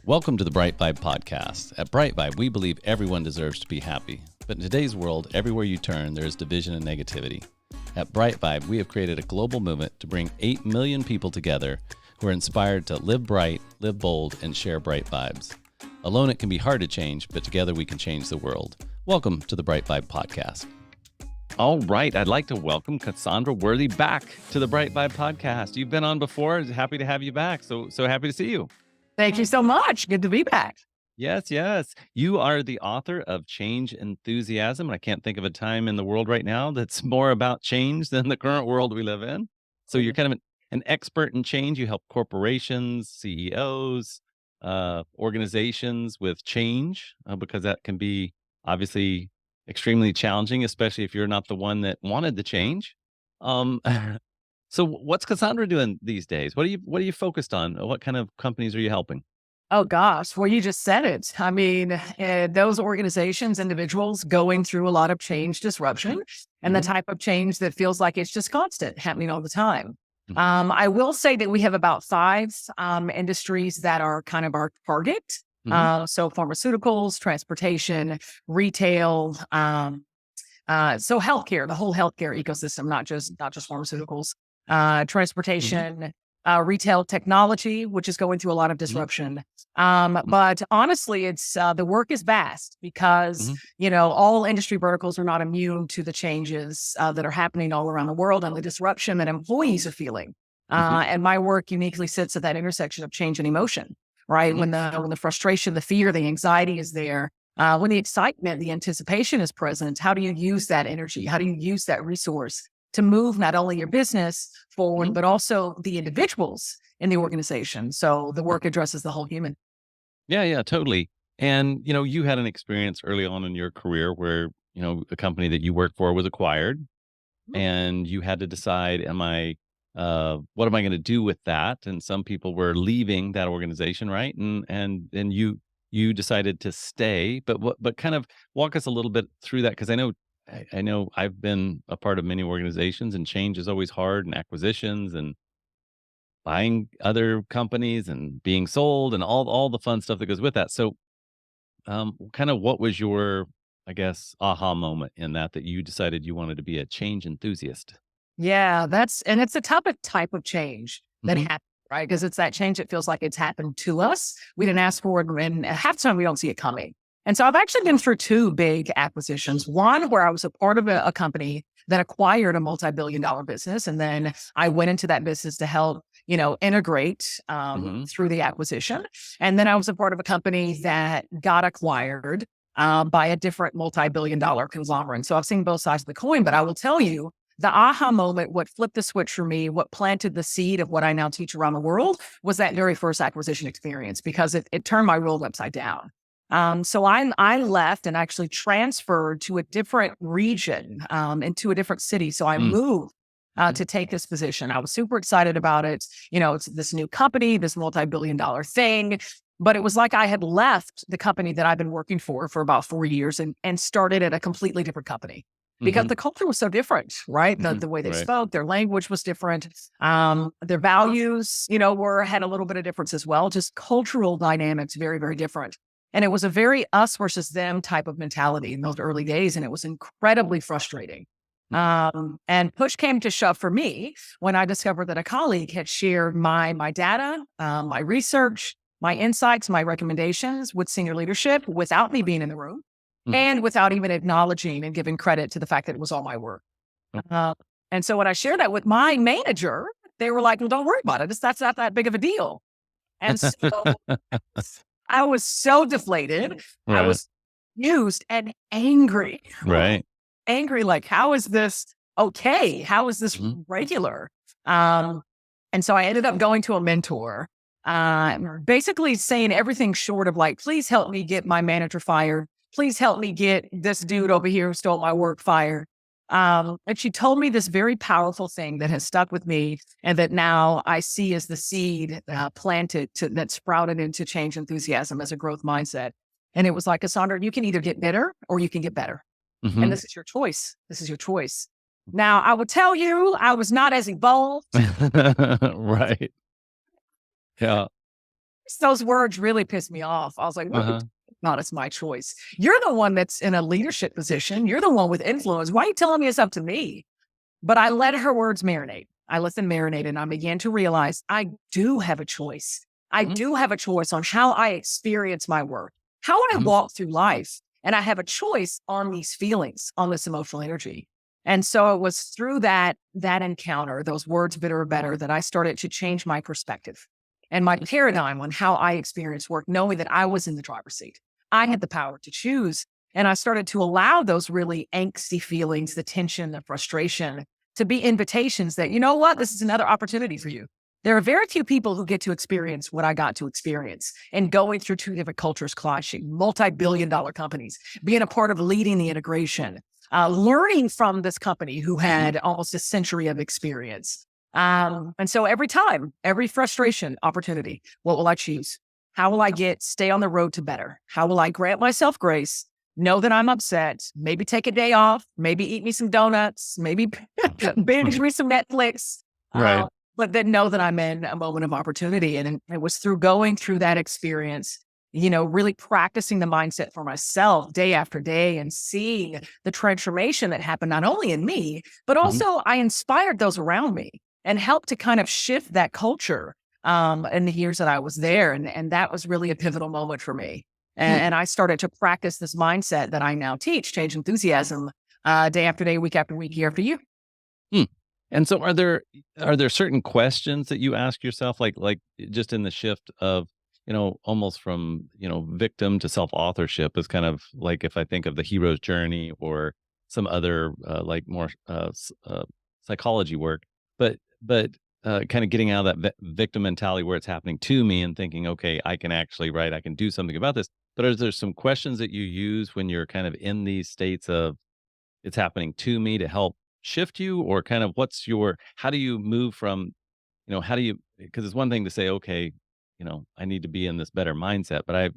Welcome to the BriteVibe podcast. At BriteVibe, we believe everyone deserves to be happy. But in today's world, everywhere you turn, there is division and negativity. At BriteVibe, we have created a global movement to bring 8 million people together who are inspired to live bright, live bold, and share bright vibes. Alone, it can be hard to change, but together we can change the world. Welcome to the BriteVibe podcast. All right, I'd like to welcome Cassandra Worthy back to the BriteVibe podcast. You've been on before. Happy to have you back. So happy to see you. Thank you so much. Good to be back. Yes. You are the author of Change Enthusiasm. And I can't think of a time in the world right now that's more about change than the current world we live in. So you're kind of an expert in change. You help corporations, CEOs, organizations with change because that can be obviously extremely challenging, especially if you're not the one that wanted the change. So what's Cassandra doing these days? What are you focused on? What kind of companies are you helping? Oh gosh, well, you just said it. I mean, those organizations, individuals going through a lot of change disruption and the type of change that feels like it's just constant, happening all the time. I will say that we have about 5 industries that are kind of our target. So pharmaceuticals, transportation, retail, so healthcare, the whole healthcare ecosystem, not just pharmaceuticals, transportation, retail technology, which is going through a lot of disruption. But honestly, it's the work is vast because, all industry verticals are not immune to the changes that are happening all around the world and the disruption that employees are feeling. And my work uniquely sits at that intersection of change and emotion, right? When the frustration, the fear, the anxiety is there, when the excitement, the anticipation is present, how do you use that energy? How do you use that resource to move not only your business forward, but also the individuals in the organization? So the work addresses the whole human. Yeah, totally. And, you had an experience early on in your career where, a company that you worked for was acquired and you had to decide, what am I going to do with that? And some people were leaving that organization, right? And you decided to stay, but kind of walk us a little bit through that. Because I know I've been a part of many organizations and change is always hard, and acquisitions and buying other companies and being sold and all the fun stuff that goes with that. So kind of what was your, I guess, aha moment in that you decided you wanted to be a change enthusiast? Yeah, it's a type of change that happens, right? Because it's that change that feels like it's happened to us. We didn't ask for it, and half the time we don't see it coming. And so I've actually been through 2 big acquisitions. One where I was a part of a company that acquired a multi-billion-dollar business. And then I went into that business to help, integrate through the acquisition. And then I was a part of a company that got acquired by a different multi-billion-dollar conglomerate. So I've seen both sides of the coin, but I will tell you, the aha moment, what flipped the switch for me, what planted the seed of what I now teach around the world was that very first acquisition experience, because it turned my world upside down. So I left and actually transferred to a different region, into a different city. So I moved to take this position. I was super excited about it. It's this new company, this multi-billion-dollar thing. But it was like I had left the company that I've been working for about 4 years and started at a completely different company because the culture was so different, right? The way they spoke, their language was different. Their values, had a little bit of difference as well. Just cultural dynamics, very, very different. And it was a very us versus them type of mentality in those early days. And it was incredibly frustrating. And push came to shove for me when I discovered that a colleague had shared my data, my research, my insights, my recommendations with senior leadership without me being in the room and without even acknowledging and giving credit to the fact that it was all my work. And so when I shared that with my manager, they were like, well, don't worry about it. That's not that big of a deal. And so I was so deflated. Right. I was used and angry. Right. Angry, like, how is this okay? How is this regular? And so I ended up going to a mentor, basically saying everything short of like, please help me get my manager fired. Please help me get this dude over here who stole my work fired. And she told me this very powerful thing that has stuck with me and that now I see as the seed planted that sprouted into change enthusiasm as a growth mindset. And it was like, Cassandra, you can either get bitter or you can get better. And this is your choice. This is your choice. Now, I will tell you, I was not as evolved. Right. Yeah. those words really pissed me off. I was like, what? Uh-huh. Not, it's my choice. You're the one that's in a leadership position. You're the one with influence. Why are you telling me it's up to me? But I let her words marinate. I let them marinate and I began to realize I do have a choice. I Mhm, do have a choice on how I experience my work, how I mhm, walk through life. And I have a choice on these feelings, on this emotional energy. And so it was through that encounter, those words bitter or better, that I started to change my perspective and my paradigm on how I experience work, knowing that I was in the driver's seat. I had the power to choose. And I started to allow those really angsty feelings, the tension, the frustration, to be invitations that, you know what, this is another opportunity for you. There are very few people who get to experience what I got to experience and going through two different cultures, clashing, multi-billion-dollar companies, being a part of leading the integration, learning from this company who had almost a century of experience. And so every time, every frustration, opportunity, what will I choose? How will I stay on the road to better? How will I grant myself grace? Know that I'm upset, maybe take a day off, maybe eat me some donuts, maybe binge me some Netflix, right. but then know that I'm in a moment of opportunity. And it was through going through that experience, really practicing the mindset for myself day after day and seeing the transformation that happened not only in me, but Mhm, also I inspired those around me and helped to kind of shift that culture in the years that I was there. And that was really a pivotal moment for me. hmm, And I started to practice this mindset that I now teach, change enthusiasm, day after day, week after week, year after year. hmm. And so are there certain questions that you ask yourself, like, just in the shift of, almost from, victim to self-authorship is kind of like if I think of the hero's journey or some other, like, more, psychology work, but kinda getting out of that victim mentality where it's happening to me and thinking, "Okay, I can actually right, I can do something about this." But is there some questions that you use when you're kind of in these states of it's happening to me to help shift you? Or kind of how do you move from, how do you, because it's one thing to say, okay, I need to be in this better mindset, but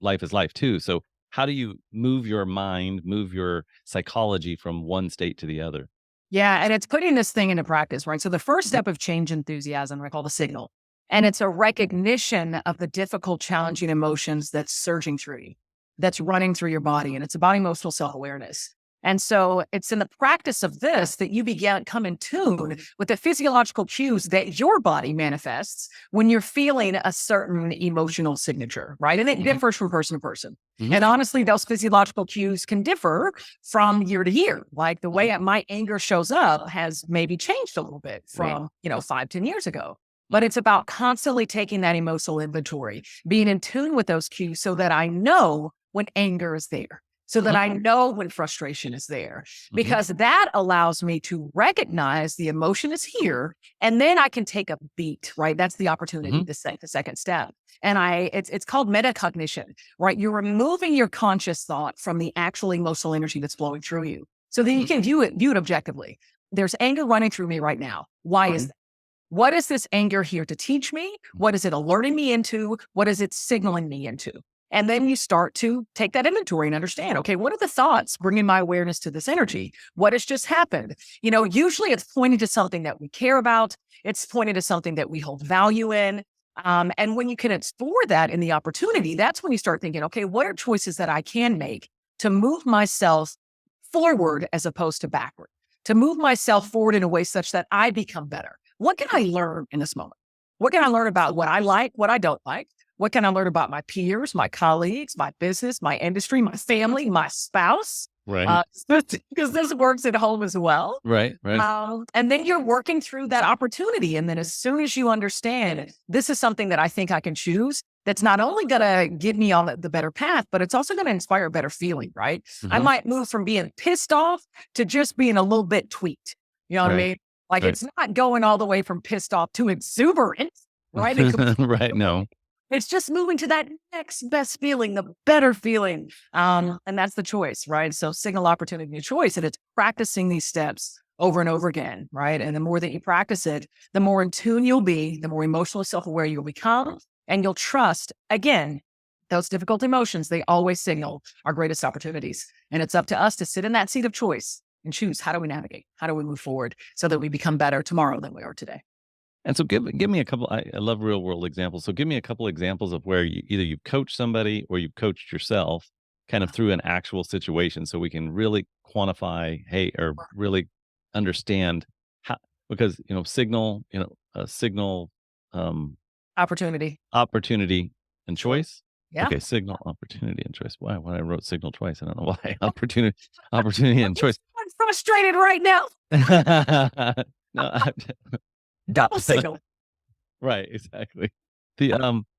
life is life too. So how do you move your mind, move your psychology from one state to the other? Yeah, and it's putting this thing into practice, right? So the first step of change enthusiasm, I call the signal. And it's a recognition of the difficult, challenging emotions that's surging through you, that's running through your body. And it's about emotional self-awareness. And so it's in the practice of this that you begin come in tune with the physiological cues that your body manifests when you're feeling a certain emotional signature, right? And it Mhm, differs from person to person. mhm, And honestly, those physiological cues can differ from year to year. Like the mhm. way my anger shows up has maybe changed a little bit Right. from, 5, 10 years ago. But Mhm, it's about constantly taking that emotional inventory, being in tune with those cues so that I know when anger is there, so that mhm, I know when frustration is there, mhm, because that allows me to recognize the emotion is here. And then I can take a beat, right? That's the opportunity, mhm, the second step. And it's called metacognition, right? You're removing your conscious thought from the actual emotional energy that's flowing through you. So then you mhm, can view it objectively. There's anger running through me right now. Why is mhm, that? What is this anger here to teach me? What is it alerting me into? What is it signaling me into? And then you start to take that inventory and understand, okay, what are the thoughts bringing my awareness to this energy? What has just happened? Usually it's pointing to something that we care about. It's pointing to something that we hold value in. And when you can explore that in the opportunity, that's when you start thinking, okay, what are choices that I can make to move myself forward as opposed to backward, to move myself forward in a way such that I become better? What can I learn in this moment? What can I learn about what I like, what I don't like? What can I learn about my peers, my colleagues, my business, my industry, my family, my spouse? right, Because this works at home as well. right, right, And then you're working through that opportunity. And then as soon as you understand this is something that I think I can choose, that's not only going to get me on the better path, but it's also going to inspire a better feeling, right? I mhm, might move from being pissed off to just being a little bit tweaked. You know what I right, mean? Like right. it's not going all the way from pissed off to exuberant, right? And Right, no. it's just moving to that next best feeling, the better feeling. And that's the choice, right? So signal, opportunity, and choice. And it's practicing these steps over and over again, right? And the more that you practice it, the more in tune you'll be, the more emotionally self-aware you'll become, and you'll trust, again, those difficult emotions, they always signal our greatest opportunities. And it's up to us to sit in that seat of choice and choose, how do we navigate? How do we move forward so that we become better tomorrow than we are today? And so give me a couple. I love real world examples. So give me a couple examples of where either you've coached somebody or you've coached yourself, kind of through an actual situation, so we can really quantify, hey, or really understand how, because signal, signal, um, Opportunity. opportunity and Sure. choice. Yeah. Okay, signal, opportunity, and choice. Why? When I wrote signal twice, I don't know why. Opportunity, and choice. I'm frustrated right now. No, I, Double signal. right, exactly.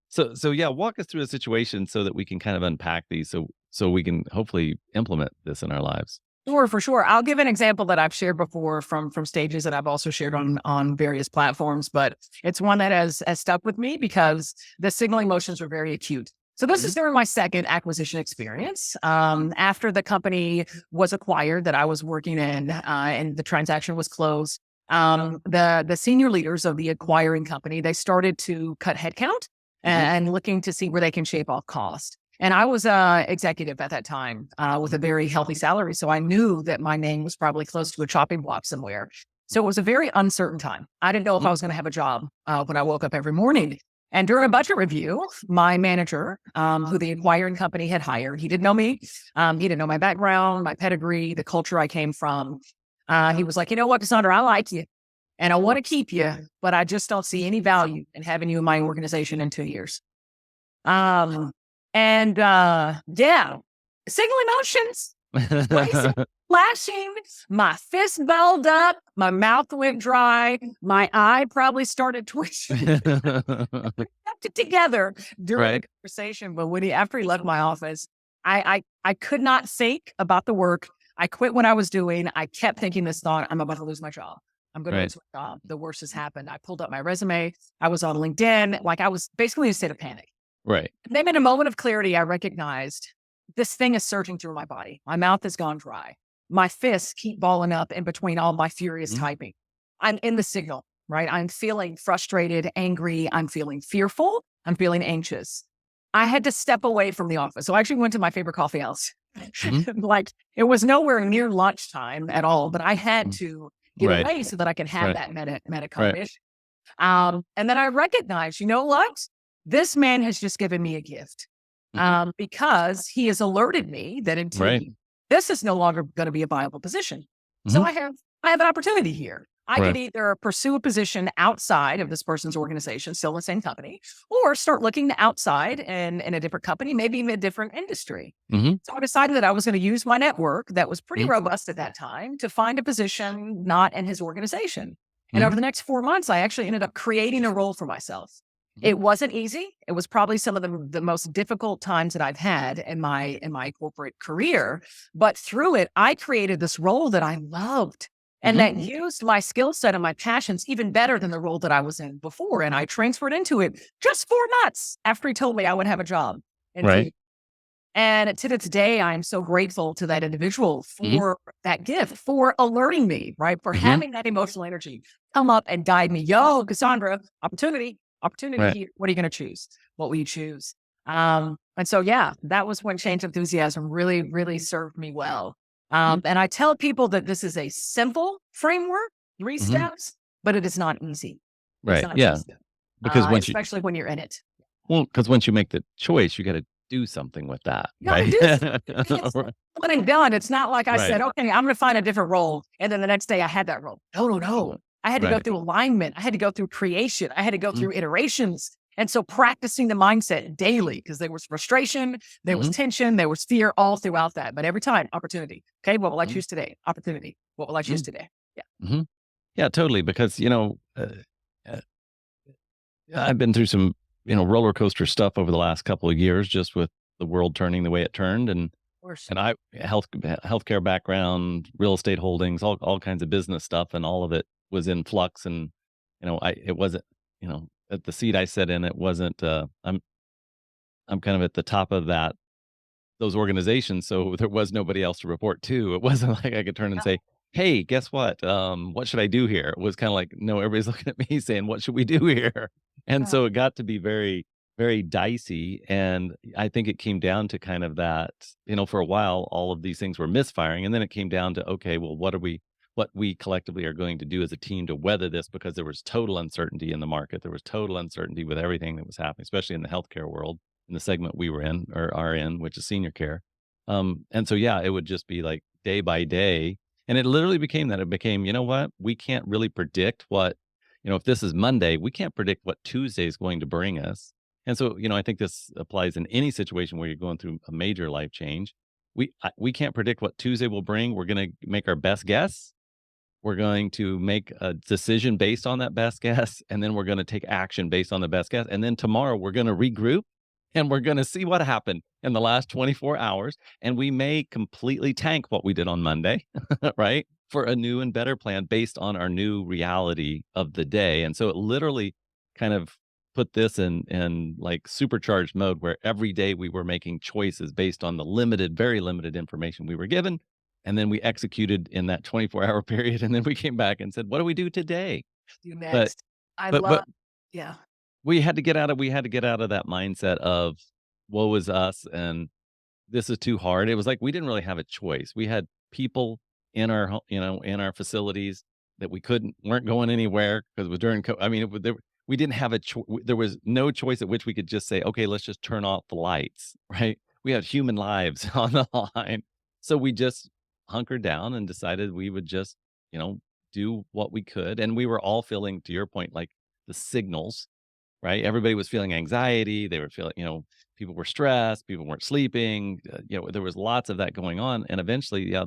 So yeah, walk us through a situation so that we can kind of unpack these, so we can hopefully implement this in our lives. Sure, for sure. I'll give an example that I've shared before from stages that I've also shared on various platforms, but it's one that has stuck with me because the signaling motions were very acute. So this is Mhm, during my second acquisition experience. After the company was acquired that I was working in, and the transaction was closed, the senior leaders of the acquiring company, they started to cut headcount mhm, and looking to see where they can shave off cost. And I was executive at that time with a very healthy salary. So I knew that my name was probably close to a chopping block somewhere. So it was a very uncertain time. I didn't know if mhm, I was going to have a job when I woke up every morning. And during a budget review, my manager, who the acquiring company had hired, he didn't know me. He didn't know my background, my pedigree, the culture I came from. He was like, you know what, Cassandra, I like you and I want to keep you, but I just don't see any value in having you in my organization in 2 years. Um, and yeah, signal emotions, racing, flashing, my fist balled up, my mouth went dry, my eye probably started twitching. Kept it together during the right, conversation, but after he left my office, I could not think about the work. I quit what I was doing. I kept thinking this thought: I'm about to lose my job. I'm going to right, lose my job. The worst has happened. I pulled up my resume. I was on LinkedIn. Like I was basically in a state of panic. right. Then in a moment of clarity, I recognized this thing is surging through my body. My mouth has gone dry. My fists keep balling up in between all my furious Mhm, typing. I'm in the signal, right? I'm feeling frustrated, angry. I'm feeling fearful. I'm feeling anxious. I had to step away from the office. So I actually went to my favorite coffee house. mhm, Like it was nowhere near lunchtime at all, but I had mm, to get right, away so that I could have right, that right. metacognition. And then I recognized, you know what? This man has just given me a gift Mhm, because he has alerted me that in right, 2 years, this is no longer going to be a viable position. So mhm, I have an opportunity here. I could right, either pursue a position outside of this person's organization, still in the same company, or start looking outside and in a different company, maybe even a different industry. mhm, So I decided that I was going to use my network that was pretty mhm, robust at that time to find a position not in his organization. And over mhm, the next 4 months, I actually ended up creating a role for myself. mhm, It wasn't easy. It was probably some of the most difficult times that I've had in my corporate career. But through it, I created this role that I loved and mhm, that used my skill set and my passions even better than the role that I was in before. And I transferred into it just 4 months after he told me I would have a job in two. right, And to this day, I'm so grateful to that individual mhm, for that gift, for alerting me, right? For mhm, having that emotional energy come up and guide me. Yo, Cassandra, opportunity right, here. What are you going to choose? What will you choose? And so, yeah, that was when change enthusiasm really, really served me well. mhm, And I tell people that this is a simple framework, three mhm, steps, but it is not easy. It's right, not yeah, easy, because especially when you're in it. once you make the choice, you gotta do something with that, You gotta right? do something. It's Right, one and done. It's not like I right, said, okay, I'm gonna find a different role. And then the next day I had that role. No, no, no. I had to go right, through alignment. I had to go through creation. I had to go mhm, through iterations. And so practicing the mindset daily, because there was frustration, there was mhm, tension, there was fear all throughout that. But every time, opportunity. Okay, what will I mhm, choose today? Opportunity. What will I choose mhm, today? Yeah. mhm. Yeah, totally, because, uh, I've been through some, roller coaster stuff over the last couple of years just with the world turning the way it turned, Of course. and I healthcare background, real estate holdings, all kinds of business stuff, and all of it was in flux, and, it wasn't, at the seat I sat in, it wasn't, I'm kind of at the top of those organizations, so there was nobody else to report to. It wasn't like I could turn and Yeah. say, "Hey, guess what? What should I do here?" It was kinda like, no, everybody's looking at me saying, "What should we do here?" And Yeah. so it got to be very, very dicey, and I think it came down to kind of that, for a while, all of these things were misfiring, and then it came down to, okay, well, what we collectively are going to do as a team to weather this, because there was total uncertainty in the market. There was total uncertainty with everything that was happening, especially in the healthcare world, in the segment we were in or are in, which is senior care. And so, yeah, it would just be like day by day. And it literally became that. It became, you know what? We can't really predict what, if this is Monday, we can't predict what Tuesday is going to bring us. And so, I think this applies in any situation where you're going through a major life change. We can't predict what Tuesday will bring. We're going to make our best guess. We're going to make a decision based on that best guess, and then we're gonna take action based on the best guess, and then tomorrow we're gonna regroup, and we're gonna see what happened in the last 24 hours, and we may completely tank what we did on Monday, right, for a new and better plan based on our new reality of the day. And so it literally kind of put this in, like, supercharged mode where every day we were making choices based on the limited, very limited information we were given, and then we executed in that 24-hour period, and then we came back and said, "What do we do today?" You But next. I but love yeah. we had to get out of that mindset of woe is us and this is too hard. It was like we didn't really have a choice. We had people in our facilities that weren't going anywhere because it was during I mean, we didn't have there was no choice at which we could just say, "Okay, let's just turn off the lights," right? We had human lives on the line. So we just hunkered down and decided we would just, you know, do what we could. And we were all feeling, to your point, like the signals, right? Everybody was feeling anxiety. They were feeling, people were stressed, people weren't sleeping. There was lots of that going on. And eventually, yeah,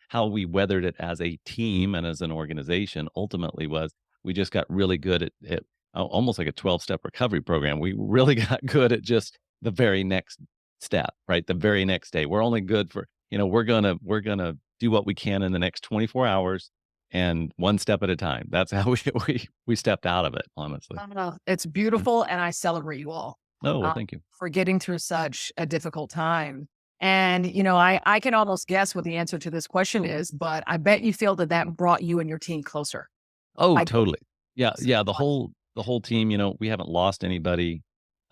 how we weathered it as a team and as an organization ultimately was we just got really good at almost like a 12-step recovery program. We really got good at just the very next step, right? The very next day. We're only good for, we're gonna do what we can in the next 24 hours and one step at a time. That's how we stepped out of it, honestly. It's Mm. beautiful, and I celebrate you all, Oh, well, uh, thank you. for getting through such a difficult time. And, I can almost guess what the answer to this question is, but I bet you feel that that brought you and your team closer. Oh, I totally. Yeah, so yeah, the whole team, we haven't lost anybody.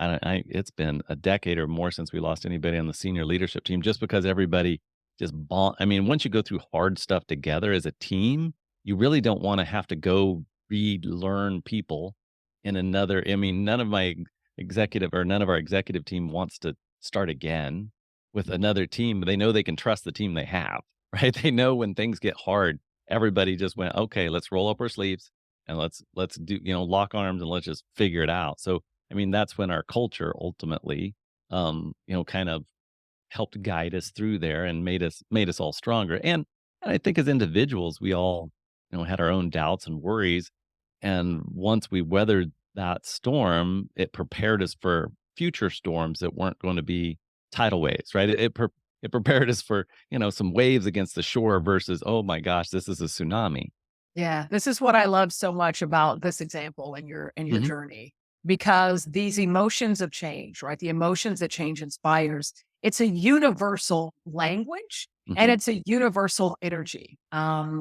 It's been a decade or more since we lost anybody on the senior leadership team just because everybody just bond I mean, once you go through hard stuff together as a team, you really don't wanna have to go relearn people in another I mean, none of our executive team wants to start again with another team. They know they can trust the team they have, right? They know when things get hard, everybody just went, "Okay, let's roll up our sleeves and let's do, lock arms and let's just figure it out." So, I mean, that's when our culture ultimately, kind of helped guide us through there and made us all stronger. And I think as individuals, we all, had our own doubts and worries. And once we weathered that storm, it prepared us for future storms that weren't going to be tidal waves, right? It prepared us for, some waves against the shore versus, oh my gosh, this is a tsunami. Yeah, this is what I love so much about this example in your Hmm. journey, because these emotions of change, right? The emotions that change inspires. It's a universal language, and Hmm. it's a universal energy.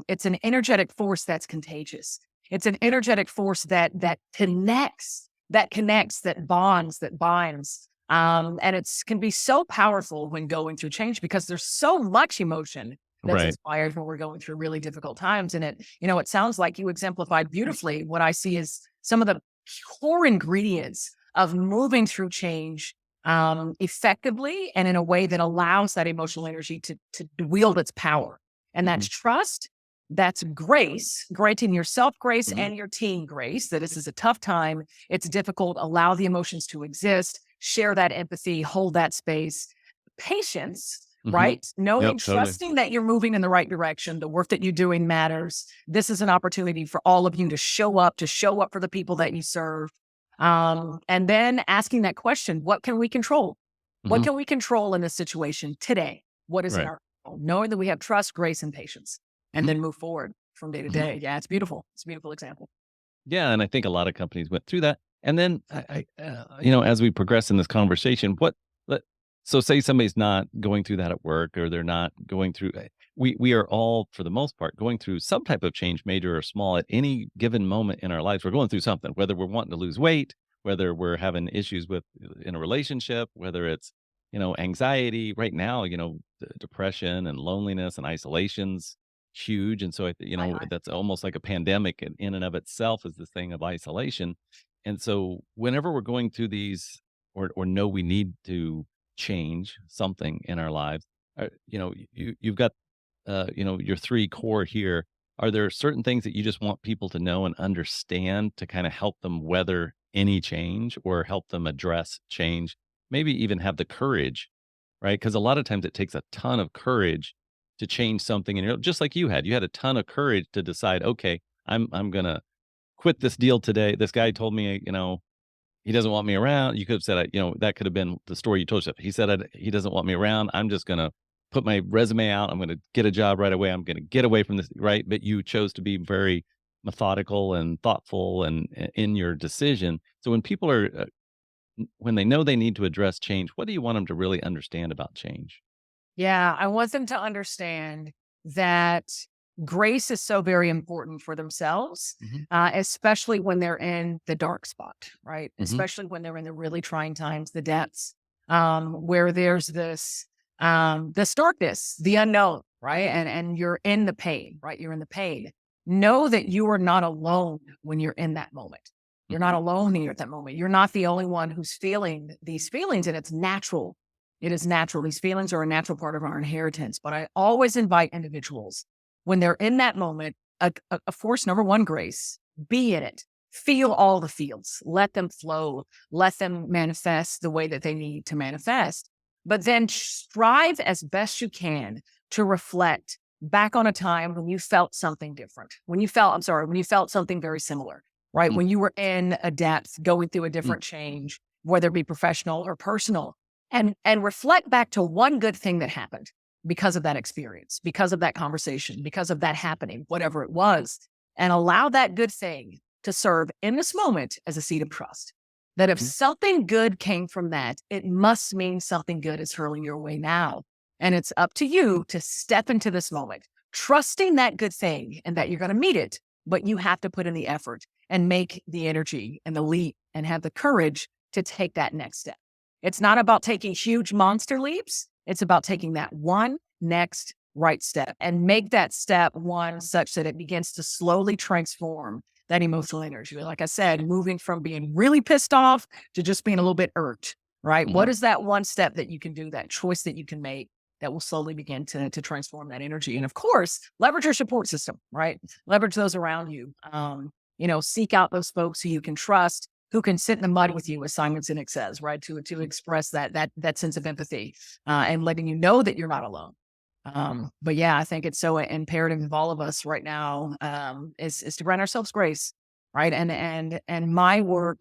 It's an energetic force that's contagious. It's an energetic force that connects, that bonds, that binds. And it's can be so powerful when going through change because there's so much emotion that's Right. inspired when we're going through really difficult times. And it sounds like you exemplified beautifully what I see as some of the core ingredients of moving through change effectively and in a way that allows that emotional energy to wield its power. And Hmm. that's trust. That's grace, granting yourself grace Hmm. and your team grace that this is a tough time. It's difficult. Allow the emotions to exist, share that empathy, hold that space. Patience, Hmm. right? Knowing, Yep. Totally. trusting that you're moving in the right direction. The work that you're doing matters. This is an opportunity for all of you to show up for the people that you serve. And then asking that question, what can we control? What Hmm. can we control in this situation today? What is in Right. our control? Knowing that we have trust, grace, and patience, and Hmm. then move forward from day to Hmm. day. Yeah, it's beautiful. It's a beautiful example. Yeah, and I think a lot of companies went through that. And then as we progress in this conversation, let so say somebody's not going through that at work, or they're not going through. We are all, for the most part, going through some type of change, major or small, at any given moment in our lives. We're going through something, whether we're wanting to lose weight, whether we're having issues with in a relationship, whether it's anxiety. Right now, depression and loneliness and isolations huge. And so, I, I, that's almost like a pandemic in and of itself is this thing of isolation. And so, whenever we're going through these, or know we need to change something in our lives, you've got, your three core here. Are there certain things that you just want people to know and understand to kind of help them weather any change or help them address change? Maybe even have the courage, right? Because a lot of times it takes a ton of courage to change something, and just like you had a ton of courage to decide, okay, I'm gonna quit this deal today. This guy told me, he doesn't want me around. You could have said, that could have been the story you told yourself. He said, he doesn't want me around. I'm just going to put my resume out. I'm going to get a job right away. I'm going to get away from this. Right. But you chose to be very methodical and thoughtful and in your decision. So when people are, when they know they need to address change, what do you want them to really understand about change? yeah, I want them to understand that grace is so very important for themselves, Hmm. especially when they're in the dark spot, right? Hmm. Especially when they're in the really trying times, the depths, where there's this darkness, the unknown, right? And you're in the pain, right? You're in the pain. Know that you are not alone when you're in that moment. You're not Hmm. alone when you're at that moment. You're not the only one who's feeling these feelings, and it's natural. It is natural. These feelings are a natural part of our inheritance. But I always invite individuals when they're in that moment, of course, number one, grace, be in it. Feel all the feels. Let them flow. Let them manifest the way that they need to manifest. But then strive as best you can to reflect back on a time when you felt something different. When you felt something very similar, right? When you were in a depth, going through a different change, whether it be professional or personal, and reflect back to one good thing that happened because of that experience, because of that conversation, because of that happening, whatever it was, and allow that good thing to serve in this moment as a seed of trust. That if something good came from that, it must mean something good is hurling your way now. And it's up to you to step into this moment, trusting that good thing and that you're going to meet it, but you have to put in the effort and make the energy and the leap and have the courage to take that next step. It's not about taking huge monster leaps. It's about taking that one next right step and make that step one such that it begins to slowly transform that emotional energy. Like I said, moving from being really pissed off to just being a little bit irked, right? Hmm. What is that one step that you can do, that choice that you can make that will slowly begin to transform that energy? And of course, leverage your support system, right? Leverage those around you. Seek out those folks who you can trust, who can sit in the mud with you, as Simon Sinek says, right? To express that sense of empathy and letting you know that you're not alone. But yeah, I think it's so imperative of all of us right now is to grant ourselves grace, right? And my work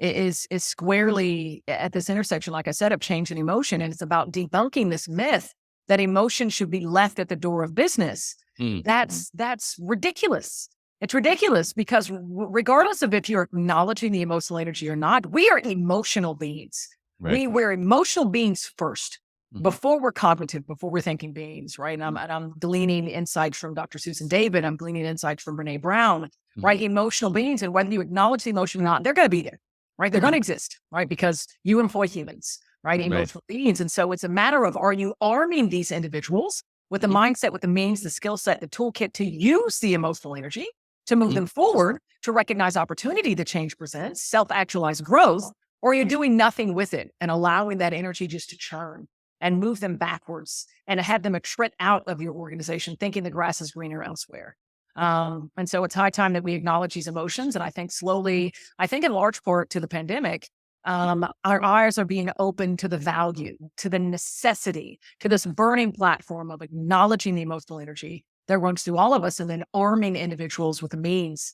is squarely at this intersection, like I said, of change and emotion, and it's about debunking this myth that emotion should be left at the door of business. Mm. That's ridiculous. It's ridiculous because regardless of if you're acknowledging the emotional energy or not, we are emotional beings. Right. We're emotional beings first Mhm. before we're cognitive, before we're thinking beings, right? And I'm gleaning insights from Dr. Susan David. I'm gleaning insights from Brene Brown, Mhm. right? Emotional beings. And whether you acknowledge the emotion or not, they're going to be there, right? They're going to exist, right? Because you employ humans, right? Right. Emotional beings. And so it's a matter of, are you arming these individuals with the mindset, with the means, the skill set, the toolkit to use the emotional energy to move Mhm. them forward, to recognize opportunity that change presents, self-actualize growth, or you're doing nothing with it and allowing that energy just to churn and move them backwards and have them attrit out of your organization, thinking the grass is greener elsewhere. And so it's high time that we acknowledge these emotions. And I think slowly, I think in large part to the pandemic, our eyes are being opened to the value, to the necessity, to this burning platform of acknowledging the emotional energy that runs through all of us and then arming individuals with the means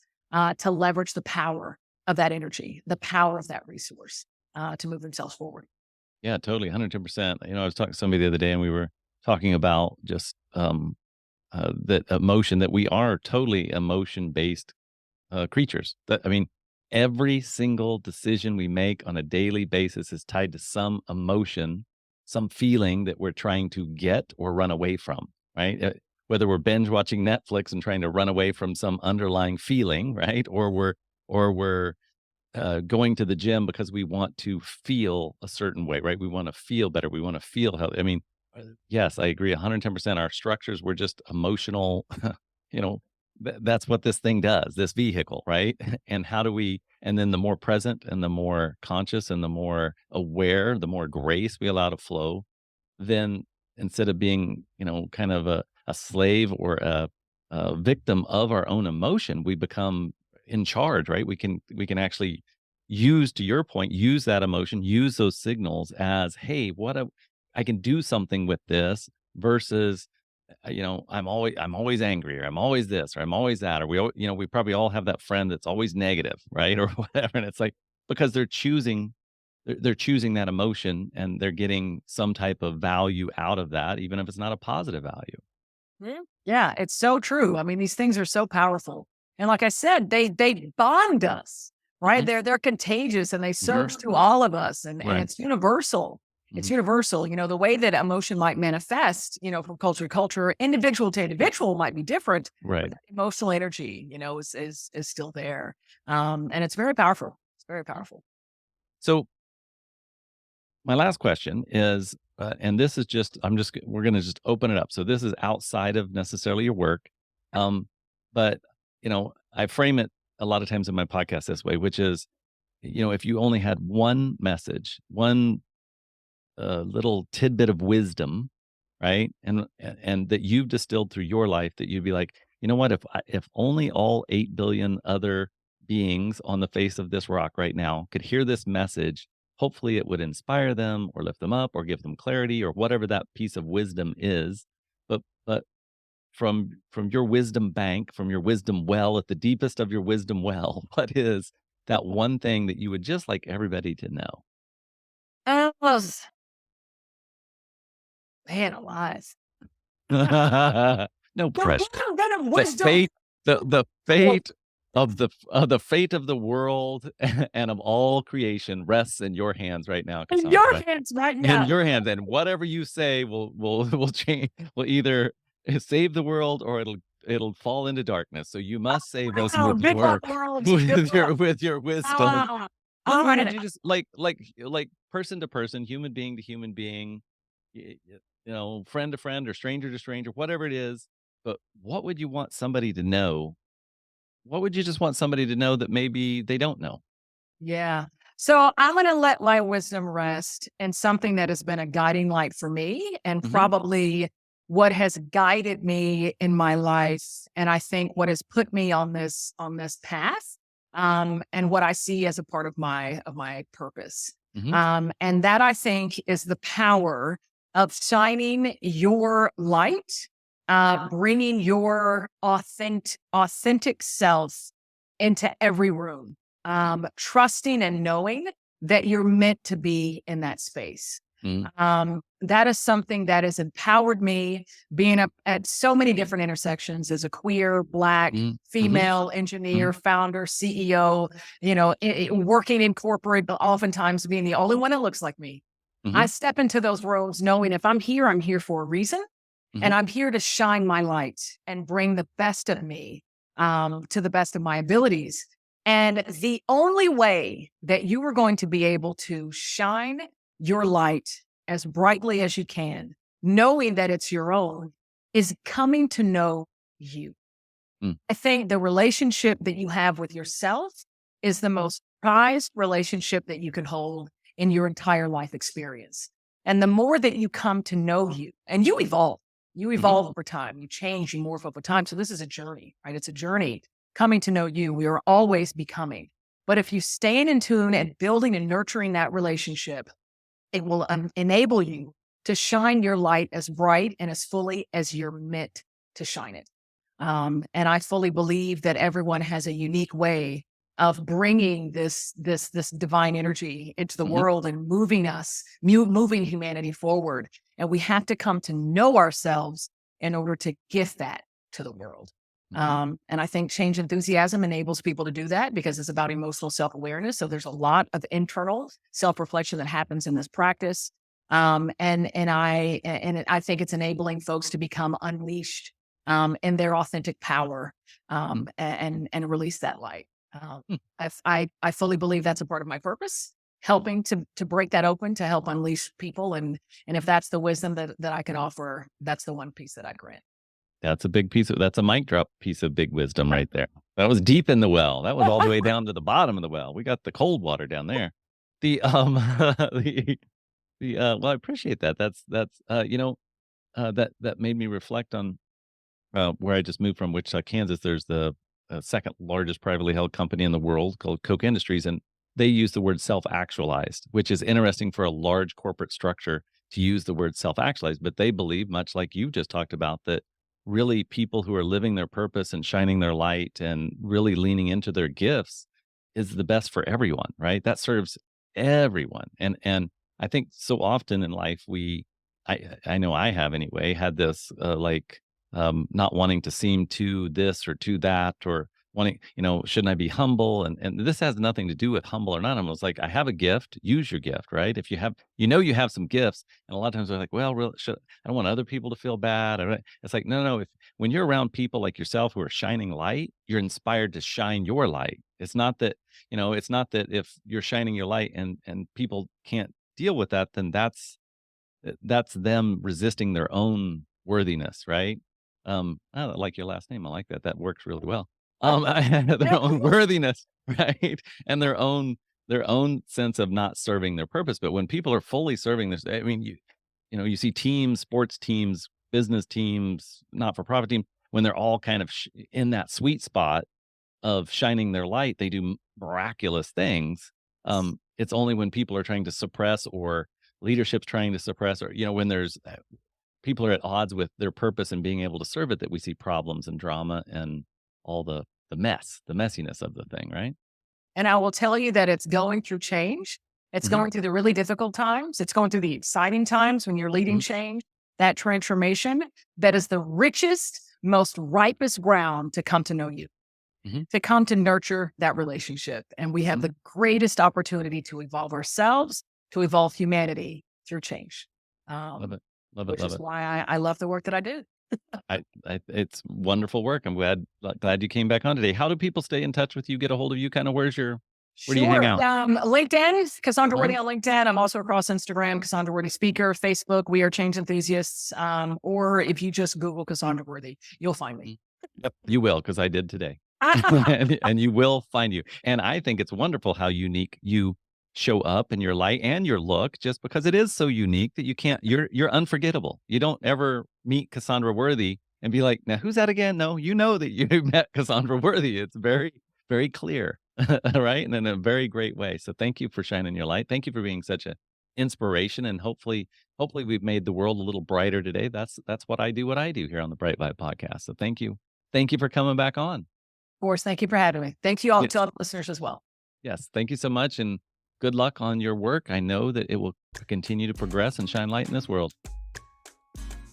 to leverage the power of that energy, the power of that resource to move themselves forward. Yeah, totally, 110%. I was talking to somebody the other day, and we were talking about just, that emotion, that we are totally emotion-based, creatures. Every single decision we make on a daily basis is tied to some emotion, some feeling that we're trying to get or run away from, right? Whether we're binge watching Netflix and trying to run away from some underlying feeling, right? Or we're going to the gym because we want to feel a certain way, right? We want to feel better. We want to feel healthy. Yes, I agree 110%. Our structures were just emotional, you know, that's what this thing does, this vehicle, right? And how do we and then the more present and the more conscious and the more aware, the more grace we allow to flow, then instead of being, kind of a slave or a victim of our own emotion, we become in charge, right? We can actually use, to your point, use that emotion, use those signals as, hey, I can do something with this versus I'm always angry, or I'm always this, or I'm always that, or we probably all have that friend that's always negative, right? Or whatever. And it's like because they're choosing that emotion and they're getting some type of value out of that, even if it's not a positive value. Yeah. Yeah, it's so true. I mean, these things are so powerful. And like I said, they bond us, right? Mhm. They're contagious and they Mhm. surge through all of us and Right. it's universal. It's Mhm. universal. The way that emotion might manifest, from culture to culture, individual to individual might be different, but Right. that emotional energy, is still there. And it's very powerful. It's very powerful. So my last question is, and this is just, we're going to just open it up. So this is outside of necessarily your work. Um, but, I frame it a lot of times in my podcast this way, which is, if you only had one message, one little tidbit of wisdom, right? And that you've distilled through your life, that you'd be like, you know what? If only all 8 billion other beings on the face of this rock right now could hear this message, hopefully it would inspire them or lift them up or give them clarity or whatever that piece of wisdom is. But from your wisdom bank, from your wisdom well, at the deepest of your wisdom well, what is that one thing that you would just like everybody to know? Oh, man alive. No The pressure. one bit of The wisdom. fate the fate of the world and of all creation rests in your hands right now, In your Cassandra. hands right In now. your hands, and whatever you say will change, will either save the world or it'll fall into darkness. So you must save us Wow, with big your up world, big up. with your wisdom. Ah, What all would right. you just like person to person, human being to human being, friend to friend or stranger to stranger, whatever it is, but what would you want somebody to know? What would you just want somebody to know that maybe they don't know? Yeah. So I'm going to let my wisdom rest in something that has been a guiding light for me and Mhm, probably what has guided me in my life. And I think what has put me on this path, and what I see as a part of my purpose. mhm, And that I think is the power of shining your light, bringing your authentic self into every room, trusting and knowing that you're meant to be in that space. mhm, That is something that has empowered me being up at so many different intersections as a queer, Black, mhm, mhm, female mhm, engineer, founder, CEO, working in corporate, but oftentimes being the only one that looks like me. I mhm, step into those rooms knowing if I'm here for a reason. And mhm, I'm here to shine my light and bring the best of me, to the best of my abilities. And the only way that you are going to be able to shine your light as brightly as you can, knowing that it's your own, is coming to know you. mm, I think the relationship that you have with yourself is the most prized relationship that you can hold in your entire life experience. And the more that you come to know you, and you mhm, evolve over time, you change, you morph over time. So this is a journey, right? It's a journey coming to know you. We are always becoming. But if you stay in tune and building and nurturing that relationship, it will enable you to shine your light as bright and as fully as you're meant to shine it. And I fully believe that everyone has a unique way of bringing this divine energy into the mhm, world and moving humanity forward. And we have to come to know ourselves in order to gift that to the world. mhm, And I think change enthusiasm enables people to do that because it's about emotional self awareness. So there's a lot of internal self reflection that happens in this practice. And I think it's enabling folks to become unleashed, in their authentic power, mm, and release that light. mm, I fully believe that's a part of my purpose, helping to break that open to help unleash people. And if that's the wisdom that I can offer, that's the one piece that I grant. That's that's a mic drop piece of big wisdom right there. That was deep in the well. That was all the way down to the bottom of the well. We got the cold water down there. The, well, I appreciate that. That made me reflect on, where I just moved from, which, Kansas, there's the, second largest privately held company in the world called Koch Industries, and they use the word self-actualized, which is interesting for a large corporate structure to use the word self-actualized, but they believe, much like you just talked about, that really people who are living their purpose and shining their light and really leaning into their gifts is the best for everyone, right? That serves everyone. And I think so often in life I know I have anyway, had this, not wanting to seem too this or too that, or wanting, shouldn't I be humble? And this has nothing to do with humble or not humble. It's like, I have a gift, use your gift, right? If you have, you have some gifts, and a lot of times they're like, well, really, I don't want other people to feel bad. It's like, no. When you're around people like yourself who are shining light, you're inspired to shine your light. It's not that if you're shining your light and people can't deal with that, then that's them resisting their own worthiness, right? I like your last name. I like that. That works really well. Their own worthiness, right? And their own sense of not serving their purpose. But when people are fully serving this, I mean, you see teams, sports teams, business teams, not-for-profit teams, when they're all kind of in that sweet spot of shining their light, they do miraculous things. It's only when people are trying to suppress, or leadership's trying to suppress, or when there's people are at odds with their purpose and being able to serve it, that we see problems and drama and all the messiness of the thing, right? And I will tell you that it's going through change. It's Mhm. going through the really difficult times. It's going through the exciting times when you're leading Mhm. change, that transformation that is the richest, most ripest ground to come to know you, Mhm. to come to nurture that relationship. And we have Mhm. the greatest opportunity to evolve ourselves, to evolve humanity through change, Love it. Love it. which Love is it. why I love the work that I do. It's wonderful work. I'm glad you came back on today. How do people stay in touch with you, get a hold of you? Kind of where do you hang Sure. out? LinkedIn, Cassandra Uh-huh. Worthy on LinkedIn. I'm also across Instagram, Cassandra Worthy Speaker, Facebook, We Are Change Enthusiasts. Or if you just Google Cassandra Worthy, you'll find me. Mhm. Yep, you will, because I did today. And you will find you. And I think it's wonderful how unique you show up in your light and your look, just because it is so unique that you're unforgettable. You don't ever meet Cassandra Worthy and be like, now who's that again? No, you know that you met Cassandra Worthy. It's very, very clear. Right. And in a very great way. So thank you for shining your light. Thank you for being such an inspiration. And hopefully we've made the world a little brighter today. That's what I do here on the Bright Vibe podcast. So thank you. Thank you for coming back on. Of course, thank you for having me. Thank you all Yes. to all the listeners as well. Yes. Thank you so much. And good luck on your work. I know that it will continue to progress and shine light in this world.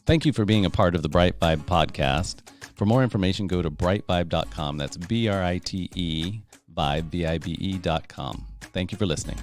Thank you for being a part of the Bright Vibe podcast. For more information, go to britevibe.com. That's BRITE Vibe, VIBE.com. Thank you for listening.